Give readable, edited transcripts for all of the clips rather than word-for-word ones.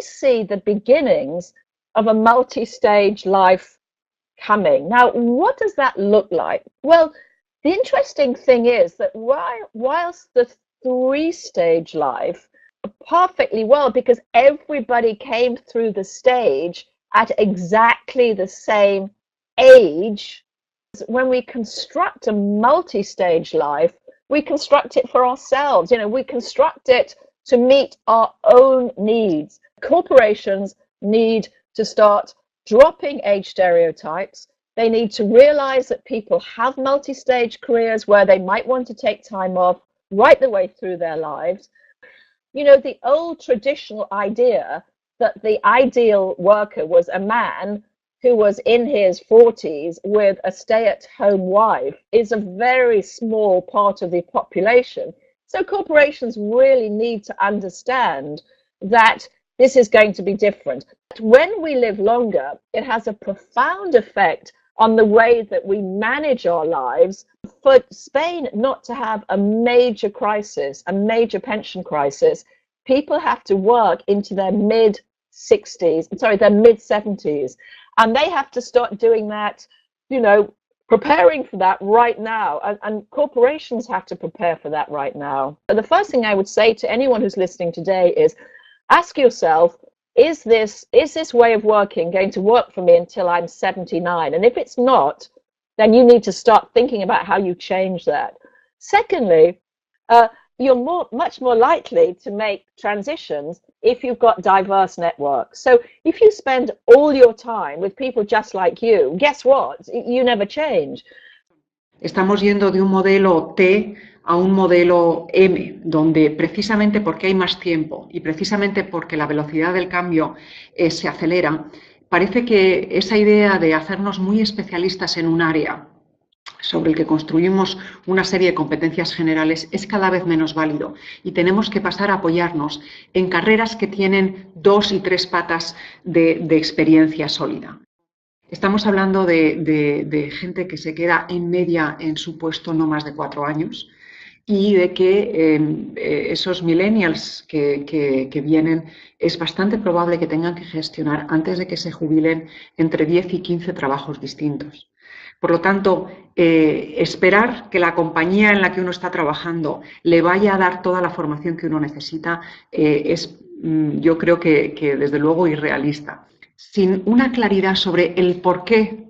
see the beginnings of a multi-stage life coming. Now, what does that look like? Well, the interesting thing is that whilst the three-stage life perfectly well, because everybody came through the stage at exactly the same age, when we construct a multi-stage life, we construct it for ourselves. You know, we construct it to meet our own needs. Corporations need to start dropping age stereotypes. They need to realize that people have multi-stage careers where they might want to take time off right the way through their lives. You know, the old traditional idea that the ideal worker was a man who was in his 40s with a stay-at-home wife is a very small part of the population. So corporations really need to understand that this is going to be different. When we live longer, it has a profound effect on the way that we manage our lives. For Spain not to have a major crisis, a major pension crisis, people have to work into their mid-70s, and they have to start doing that, you know, preparing for that right now, and corporations have to prepare for that right now. So the first thing I would say to anyone who's listening today is ask yourself, is this way of working going to work for me until I'm 79? And if it's not, then you need to start thinking about how you change that. Secondly, you're much more likely to make transitions if you've got diverse networks. So if you spend all your time with people just like you, guess what? You never change. Estamos yendo de un modelo T a un modelo M, donde precisamente porque hay más tiempo y precisamente porque la velocidad del cambio se acelera, parece que esa idea de hacernos muy especialistas en un área sobre el que construimos una serie de competencias generales es cada vez menos válido y tenemos que pasar a apoyarnos en carreras que tienen 2 y 3 patas de experiencia sólida. Estamos hablando de gente que se queda en media en su puesto no más de 4 años y de que esos millennials que vienen es bastante probable que tengan que gestionar antes de que se jubilen entre 10 y 15 trabajos distintos. Por lo tanto, esperar que la compañía en la que uno está trabajando le vaya a dar toda la formación que uno necesita es, yo creo que desde luego irrealista. Sin una claridad sobre el porqué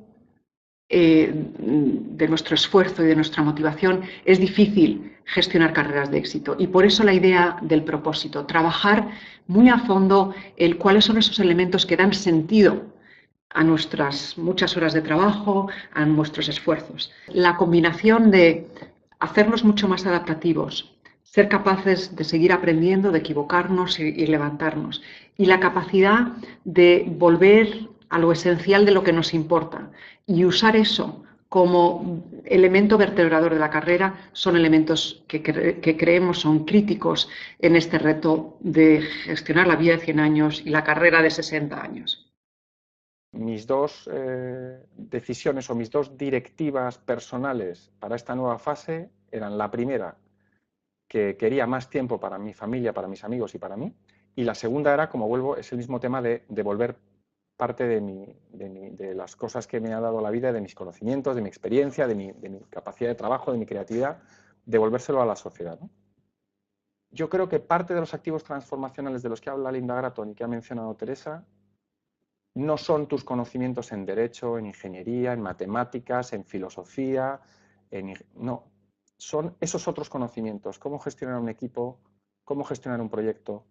de nuestro esfuerzo y de nuestra motivación, es difícil gestionar carreras de éxito. Y por eso la idea del propósito, trabajar muy a fondo cuáles son esos elementos que dan sentido a nuestras muchas horas de trabajo, a nuestros esfuerzos. La combinación de hacernos mucho más adaptativos, ser capaces de seguir aprendiendo, de equivocarnos y levantarnos, y la capacidad de volver a lo esencial de lo que nos importa y usar eso como elemento vertebrador de la carrera son elementos que creemos son críticos en este reto de gestionar la vida de 100 años y la carrera de 60 años. Mis dos decisiones o mis dos directivas personales para esta nueva fase eran la primera, que quería más tiempo para mi familia, para mis amigos y para mí, y la segunda era, como vuelvo, es el mismo tema de devolver parte de las cosas que me ha dado la vida, de mis conocimientos, de mi experiencia, de mi capacidad de trabajo, de mi creatividad, devolvérselo a la sociedad, ¿no? Yo creo que parte de los activos transformacionales de los que habla Lynda Gratton y que ha mencionado Teresa no son tus conocimientos en derecho, en ingeniería, en matemáticas, en filosofía, no, son esos otros conocimientos, cómo gestionar un equipo, cómo gestionar un proyecto,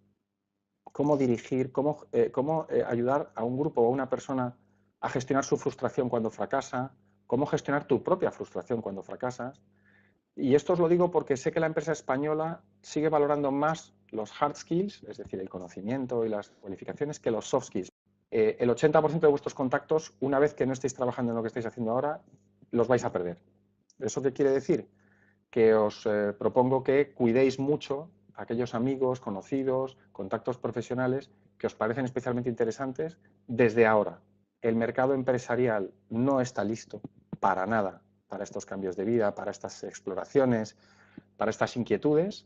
cómo dirigir, cómo ayudar a un grupo o a una persona a gestionar su frustración cuando fracasa, cómo gestionar tu propia frustración cuando fracasas. Y esto os lo digo porque sé que la empresa española sigue valorando más los hard skills, es decir, el conocimiento y las cualificaciones, que los soft skills. El 80% de vuestros contactos, una vez que no estéis trabajando en lo que estáis haciendo ahora, los vais a perder. ¿Eso qué quiere decir? Que os propongo que cuidéis mucho a aquellos amigos, conocidos, contactos profesionales que os parecen especialmente interesantes desde ahora. El mercado empresarial no está listo para nada para estos cambios de vida, para estas exploraciones, para estas inquietudes.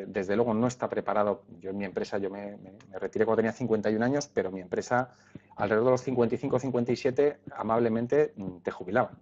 desde luego no está preparado. Yo en mi empresa, yo me retiré cuando tenía 51 años, pero mi empresa alrededor de los 55 57 amablemente te jubilaban.